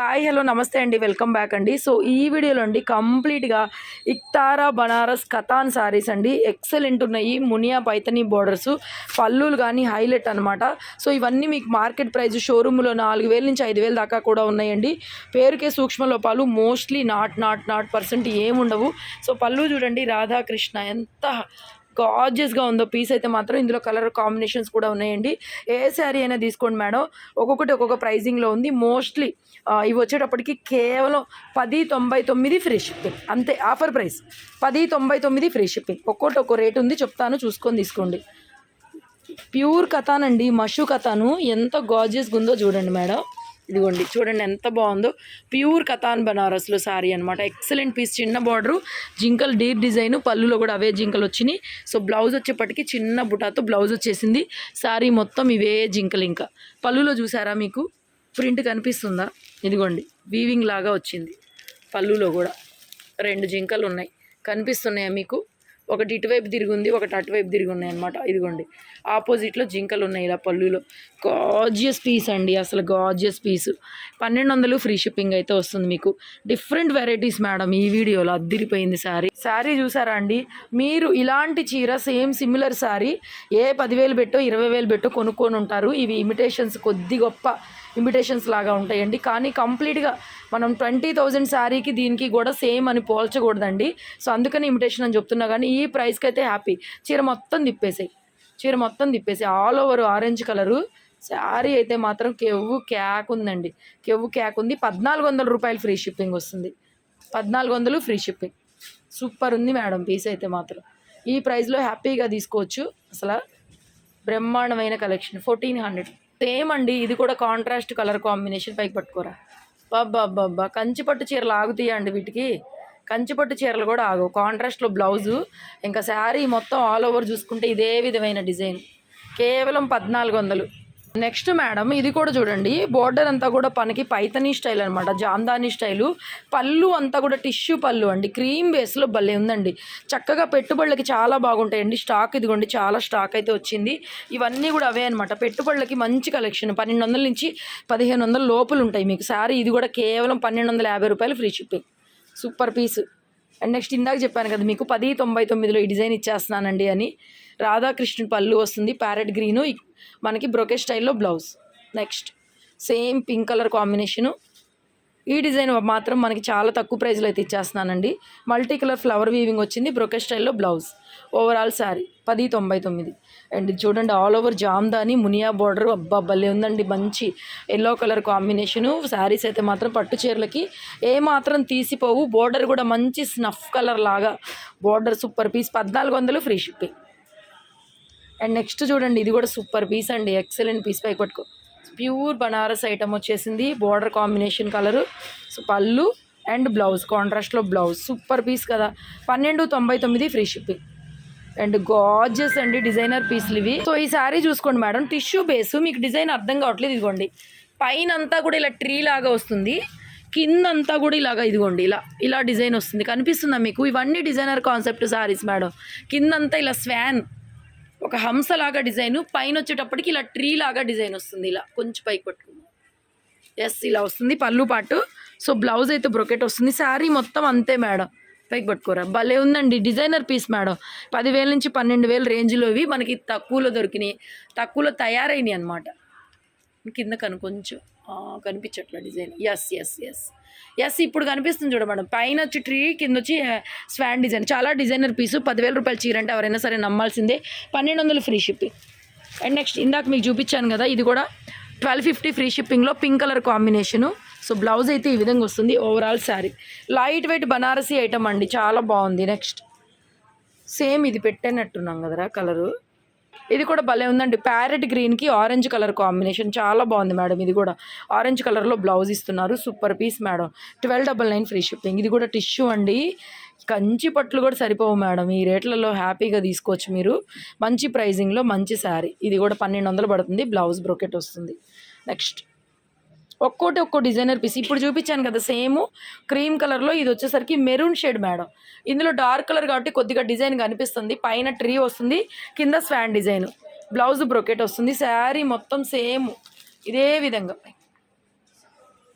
Hi hello నమస్తే అండి. Welcome back అండి. సో ఈ వీడియోలో అండి కంప్లీట్‌గా ఇక్తారా బనారస్ కతాన్ సారీస్ అండి. ఎక్సలెంట్ ఉన్నాయి. మునియా పైతని బోర్డర్స్ పల్లులు కానీ హైలైట్ అనమాట. సో ఇవన్నీ మీకు మార్కెట్ ప్రైస్ షోరూమ్లో 4000 నుంచి 5000 దాకా కూడా ఉన్నాయండి. పేరుకే సూక్ష్మ లోపాలు మోస్ట్లీ నాట్ పర్సెంట్ ఏముండవు. సో పళ్ళు చూడండి రాధాకృష్ణ ఎంత గార్జియస్గా ఉందో పీస్ అయితే మాత్రం. ఇందులో కలర్ కాంబినేషన్స్ కూడా ఉన్నాయండి. ఏ శారీ అయినా తీసుకోండి మేడం, ఒక్కొక్కటి ఒక్కొక్క ప్రైజింగ్లో ఉంది. మోస్ట్లీ ఇవి వచ్చేటప్పటికి కేవలం 10.99 ఫ్రీ షిప్పింగ్ అంతే. Offer price 10.99 free shipping. ఒక్కొక్కటి ఒక్కో రేట్ ఉంది, చెప్తాను, చూసుకొని తీసుకోండి. ప్యూర్ కథాన్ అండి, మషు కథాను. ఎంత గార్జియస్గా ఉందో చూడండి మేడం. ఇదిగోండి చూడండి ఎంత బాగుందో. ప్యూర్ కథాన్ బనారస్లో శారీ అనమాట. Excellent piece. చిన్న బార్డరు, జింకల్ డీప్ డిజైన్, పళ్ళులో కూడా అవే జింకలు వచ్చినాయి. సో బ్లౌజ్ వచ్చేప్పటికి చిన్న బుటాతో బ్లౌజ్ వచ్చేసింది. శారీ మొత్తం ఇవే జింకలు. ఇంకా పళ్ళులో చూసారా మీకు ప్రింట్ కనిపిస్తుందా? ఇదిగోండి వీవింగ్ లాగా వచ్చింది. పళ్ళులో కూడా 2 జింకలు ఉన్నాయి, కనిపిస్తున్నాయా మీకు? ఒకటి ఇటువైపు తిరిగి ఉంది, ఒకటి అటువైపు తిరిగి ఉన్నాయి అనమాట. ఇదిగోండి ఆపోజిట్లో జింకలు ఉన్నాయి ఇలా పళ్ళులో. గార్జియస్ పీస్ అండి, అసలు గార్జియస్ పీసు. 1200 ఫ్రీ షిప్పింగ్ అయితే వస్తుంది మీకు. డిఫరెంట్ వెరైటీస్ మేడం ఈ వీడియోలో. అద్దిరిపోయింది శారీ చూసారా అండి? మీరు ఇలాంటి చీర సేమ్ సిమిలర్ శారీ 10,000 పెట్టో 20,000 పెట్టో కొనుక్కొని ఉంటారు. ఇవి ఇమిటేషన్స్, కొద్ది గొప్ప ఇమిటేషన్స్ లాగా ఉంటాయండి. కానీ కంప్లీట్గా మనం 20,000 శారీకి దీనికి కూడా సేమ్ అని పోల్చకూడదండి. సో అందుకని ఇమిటేషన్ అని చెప్తున్నా. కానీ ఈ ప్రైస్కి అయితే హ్యాపీ. చీర మొత్తం తిప్పేసాయి all over orange colour sari అయితే మాత్రం కెవ్వు క్యాక్ ఉందండి. కెవ్వు క్యాక్ ఉంది. 1,400 రూపాయలు ఫ్రీ షిప్పింగ్ వస్తుంది. 1,400 ఫ్రీ షిప్పింగ్. సూపర్ ఉంది మేడం పీస్ అయితే మాత్రం. ఈ ప్రైస్లో హ్యాపీగా తీసుకోవచ్చు. అసలు బ్రహ్మాండమైన కలెక్షన్. 1400 సేమ్ అండి. ఇది కూడా కాంట్రాస్ట్ కలర్ కాంబినేషన్. పైకి పట్టుకోరా బాబ్బా. కంచిపట్టు చీరలు ఆగుతాయండి వీటికి. కంచిపట్టు చీరలు కూడా ఆగవు. కాంట్రాస్ట్లో బ్లౌజు, ఇంకా శారీ మొత్తం ఆల్ ఓవర్ చూసుకుంటే ఇదే విధమైన డిజైన్. కేవలం 1,400. నెక్స్ట్ మేడం ఇది కూడా చూడండి. బోర్డర్ అంతా కూడా పనికి పైతనీ స్టైల్ అనమాట, జామ్దాని స్టైలు. పళ్ళు అంతా కూడా టిష్యూ పళ్ళు అండి. క్రీమ్ బేస్లో భలే ఉందండి. చక్కగా పెట్టుబడులకి చాలా బాగుంటాయండి. స్టాక్ ఇదిగోండి, చాలా స్టాక్ అయితే వచ్చింది. ఇవన్నీ కూడా అవే అనమాట. పెట్టుబడులకి మంచి కలెక్షన్. 1,200 నుంచి 1,500 లోపలు ఉంటాయి మీకు. శారీ ఇది కూడా కేవలం 1,250 రూపాయలు free shipping. Super piece. And next ఇందాక చెప్పాను కదా మీకు 10.99లో ఈ డిజైన్ ఇచ్చేస్తున్నానండి అని. రాధాకృష్ణుడి పళ్ళు వస్తుంది, ప్యారెట్ గ్రీను, మనకి బ్రొకే స్టైల్లో blouse. Next same pink colour combination. ఈ డిజైన్ మాత్రం మనకి చాలా తక్కువ ప్రైస్లో అయితే ఇచ్చేస్తున్నానండి. మల్టీ కలర్ ఫ్లవర్ వీవింగ్ వచ్చింది, బ్రొకే స్టైల్లో బ్లౌజ్. ఓవరాల్ శారీ 10.99. అండ్ చూడండి all over Jamdani Muniya border. అబ్బా భలే ఉందండి. మంచి ఎల్లో కలర్ కాంబినేషను. శారీస్ అయితే మాత్రం పట్టు చీరలకి ఏమాత్రం తీసిపోవు. బోర్డర్ కూడా మంచి స్నఫ్ కలర్ లాగా border. Super piece. 1,400 free shipping. And next చూడండి ఇది కూడా సూపర్ పీస్ అండి. Excellent piece. పైకి పట్టుకో. ప్యూర్ బనారస్ ఐటమ్ వచ్చేసింది. Border combination colour. సో పళ్ళు అండ్ బ్లౌజ్ కాంట్రాస్ట్లో బ్లౌజ్. సూపర్ పీస్ కదా. 12.99 ఫ్రీ షిప్పింగ్. అండ్ గార్జియస్ అండి, డిజైనర్ పీస్లు ఇవి. సో ఈ శారీ చూసుకోండి మేడం, టిష్యూ బేస్. మీకు డిజైన్ అర్థం కావట్లేదు, ఇదిగోండి పైన అంతా కూడా ఇలా ట్రీ లాగా వస్తుంది, కిందంతా కూడా ఇలాగా ఇదిగోండి ఇలా డిజైన్ వస్తుంది. కనిపిస్తుందా మీకు? ఇవన్నీ డిజైనర్ కాన్సెప్ట్ శారీస్ మేడం. కిందంతా ఇలా స్వాన్, ఒక హంసలాగా డిజైను, పైన వచ్చేటప్పటికి ఇలా ట్రీ లాగా డిజైన్ వస్తుంది. ఇలా కొంచెం పైకి పట్టుకుంది. ఎస్ ఇలా వస్తుంది పళ్ళు పాటు. సో బ్లౌజ్ అయితే బ్రొకెట్ వస్తుంది. శారీ మొత్తం అంతే మేడం. పైకి పట్టుకోరా. భలే ఉందండి. Designer piece madam. 10,000 నుంచి 12,000 రేంజ్లో ఇవి మనకి తక్కువలో దొరికినాయి, తక్కువలో తయారైనాయి అనమాట. కింద కొంచెం కనిపించట్లే డిజైన్. ఎస్ ఇప్పుడు కనిపిస్తుంది చూడ మేడం. పైన వచ్చి ట్రీ, కింద వచ్చి స్వాన్ డిజైన్. చాలా డిజైనర్ పీసు. 10,000 రూపాయల చీర అంటే ఎవరైనా సరే నమ్మాల్సిందే. 1,200 ఫ్రీ షిప్పింగ్. అండ్ నెక్స్ట్ ఇందాక మీకు చూపించాను కదా, ఇది కూడా 1250 ఫ్రీ షిప్పింగ్లో pink colour combination. So blouse అయితే ఈ విధంగా వస్తుంది. Overall sari light weight Banarasi item అండి, చాలా బాగుంది. నెక్స్ట్ సేమ్ ఇది పెట్టేనట్టున్నాం కదరా కలరు. ఇది కూడా భలే ఉందండి. ప్యారెట్ గ్రీన్కి ఆరెంజ్ కలర్ కాంబినేషన్ చాలా బాగుంది మేడం. ఇది కూడా ఆరెంజ్ కలర్లో బ్లౌజ్ ఇస్తున్నారు. Super piece madam. 1299 free shipping. ఇది కూడా టిష్యూ అండి. కంచి పట్లు కూడా సరిపోవు మేడం. ఈ రేట్లలో హ్యాపీగా తీసుకోవచ్చు మీరు. మంచి ప్రైజింగ్లో మంచి శారీ. ఇది కూడా 1,200 పడుతుంది. బ్లౌజ్ బ్రొకెట్ వస్తుంది. నెక్స్ట్ ఒక్కో డిజైనర్ పీస్. ఇప్పుడు చూపించాను కదా సేమ్ క్రీమ్ కలర్లో, ఇది వచ్చేసరికి మెరూన్ షేడ్ మేడం. ఇందులో డార్క్ కలర్ కాబట్టి కొద్దిగా డిజైన్ కనిపిస్తుంది. పైన ట్రీ వస్తుంది, కింద స్వాన్ డిజైన్, బ్లౌజ్ బ్రొకెట్ వస్తుంది. శారీ మొత్తం సేమ్ ఇదే విధంగా.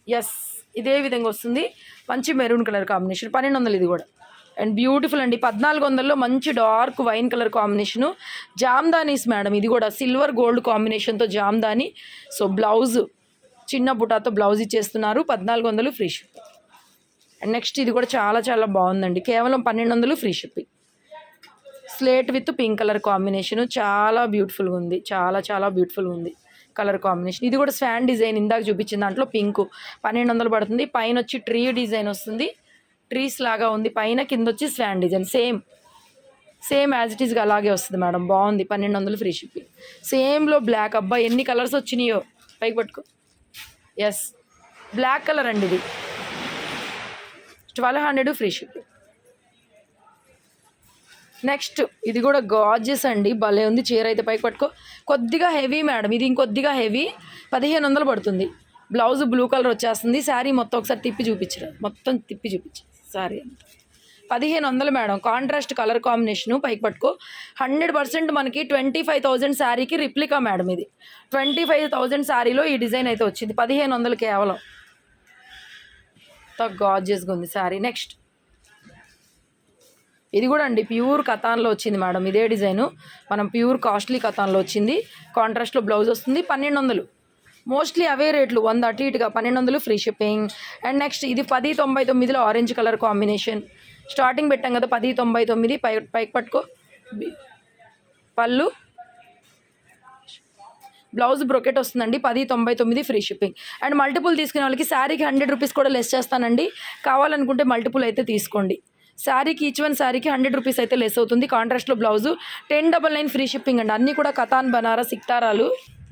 ఎస్ ఇదే విధంగా వస్తుంది, మంచి మెరూన్ కలర్ కాంబినేషన్. 1200 ఇది కూడా. అండ్ బ్యూటిఫుల్ అండి. 1400లో మంచి dark wine colour combination. Jamdanis madam, ఇది కూడా సిల్వర్ గోల్డ్ కాంబినేషన్తో జామ్దాని. సో బ్లౌజ్ చిన్న బుటాతో బ్లౌజ్ ఇచ్చేస్తున్నారు. 1400 ఫ్రీ షిప్పింగ్. అండ్ నెక్స్ట్ ఇది కూడా చాలా చాలా బాగుందండి, కేవలం 1200 free shipping. Slate with pink colour combination, చాలా బ్యూటిఫుల్గా ఉంది, చాలా చాలా బ్యూటిఫుల్గా ఉంది కలర్ కాంబినేషన్. ఇది కూడా స్వాన్ డిజైన్ ఇందాక చూపించిన దాంట్లో పింక్. 1200 పడుతుంది. పైన వచ్చి ట్రీ డిజైన్ వస్తుంది, ట్రీస్ లాగా ఉంది పైన, కింద వచ్చి swan design. Same as it ఈస్గా అలాగే వస్తుంది మేడం. బాగుంది. 1200 ఫ్రీ షిప్పింగ్. సేమ్లో బ్లాక్. అబ్బా ఎన్ని కలర్స్ వచ్చినాయో, పైకి పట్టుకో. ఎస్, బ్లాక్ కలర్ అండి ఇది. 1200 ఫ్రీ షిప్పింగ్. నెక్స్ట్ ఇది కూడా గార్జియస్ అండి, భలే ఉంది చీర అయితే. పైకి పట్టుకో. కొద్దిగా హెవీ మేడం, ఇది ఇంకొద్దిగా హెవీ. 1500 పడుతుంది. బ్లౌజ్ బ్లూ కలర్ వచ్చేస్తుంది. శారీ మొత్తం ఒకసారి తిప్పి చూపించరు, మొత్తం తిప్పి చూపించు శారీ అంతా. 1500 మేడం. Contrast colour combination. పైకి పట్టుకో. 100% మనకి 25,000 శారీకి రిప్లికా మేడం ఇది. 25,000 శారీలో ఈ డిజైన్ అయితే వచ్చింది. 1500 కేవలం. గార్జియస్గా ఉంది శారీ. నెక్స్ట్ ఇది కూడా అండి ప్యూర్ కతాన్లో వచ్చింది మేడం. ఇదే డిజైను మనం ప్యూర్ కాస్ట్లీ కతాన్లో వచ్చింది. కాంట్రాస్ట్లో బ్లౌజ్ వస్తుంది. 1200. మోస్ట్లీ అవే రేట్లు, 100 అటు ఇటుగా. 1200 ఫ్రీ షిప్పింగ్. అండ్ నెక్స్ట్ ఇది 1099లో ఆరెంజ్ కలర్ కాంబినేషన్. స్టార్టింగ్ పెట్టాం కదా 1099. పైకి పట్టుకో. పళ్ళు బ్లౌజ్ బ్రొకెట్ వస్తుందండి. 1099 ఫ్రీ షిప్పింగ్. అండ్ మల్టిపుల్ తీసుకునే వాళ్ళకి శారీకి 100 రూపీస్ కూడా లెస్ చేస్తానండి. కావాలనుకుంటే మల్టిపుల్ అయితే తీసుకోండి. శారీకి ఈచ్ వన్ శారీకి 100 రూపీస్ అయితే లెస్ అవుతుంది. కాంట్రాస్ట్లో బ్లౌజు 1099 ఫ్రీ షిప్పింగ్ అండి. అన్నీ కూడా కతాన్ బనారస్ ఇక్తారాలు.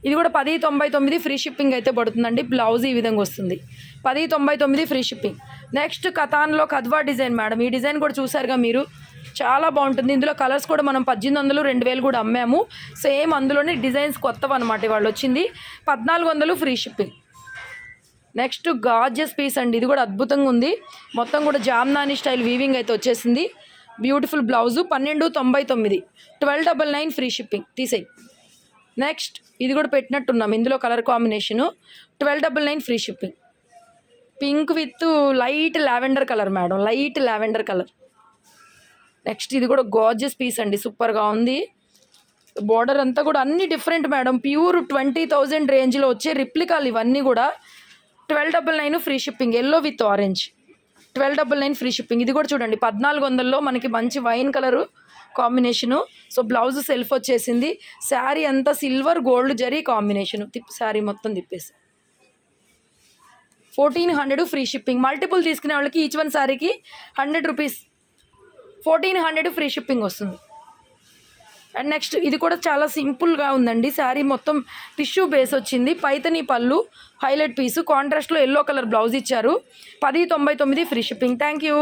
ఇది కూడా 1099 ఫ్రీ షిప్పింగ్ అయితే పడుతుందండి. బ్లౌజ్ ఈ విధంగా వస్తుంది. 1099 ఫ్రీ షిప్పింగ్. నెక్స్ట్ కతాన్లో కద్వా డిజైన్ మేడం. ఈ డిజైన్ కూడా చూసారుగా మీరు, చాలా బాగుంటుంది. ఇందులో కలర్స్ కూడా మనం 1800, 2000 కూడా అమ్మాము. సేమ్ అందులోనే డిజైన్స్ కొత్తవి అనమాట వాళ్ళు వచ్చింది. 1400 free shipping. Next gorgeous piece అండి, ఇది కూడా అద్భుతంగా ఉంది. మొత్తం కూడా జామ్నాని స్టైల్ వీవింగ్ అయితే వచ్చేసింది. Beautiful blouse. 1299, 1299 free shipping. తీసేయి. నెక్స్ట్ ఇది కూడా పెట్టినట్టున్నాం, ఇందులో colour combination. 1299 free shipping. Pink with light lavender colour madam, light lavender colour. Next ఇది కూడా గార్జియస్ పీస్ అండి, సూపర్గా ఉంది. బోర్డర్ అంతా కూడా అన్ని డిఫరెంట్ మేడం. ప్యూర్ 20,000 రేంజ్లో వచ్చే రిప్లికాలు ఇవన్నీ కూడా. 1299 free shipping. Yellow with orange. 1299 free shipping. ఇది కూడా చూడండి 1400లో మనకి మంచి wine colour combination. So blouse self వచ్చేసింది. శారీ అంతా silver gold zari combination. Sari మొత్తం తిప్పేసి 1400 ఫ్రీ షిప్పింగ్. మల్టిపుల్ తీసుకునే వాళ్ళకి ఈచ్ వన్ శారీకి 100 రూపీస్, 1400 ఫ్రీ షిప్పింగ్ వస్తుంది. అండ్ నెక్స్ట్ ఇది కూడా చాలా సింపుల్గా ఉందండి. శారీ మొత్తం టిష్యూ బేస్ వచ్చింది. పైతని పళ్ళు, హైలైట్ పీసు, కాంట్రాస్ట్లో ఎల్లో కలర్ బ్లౌజ్ ఇచ్చారు. 1099 ఫ్రీ షిప్పింగ్. Thank you.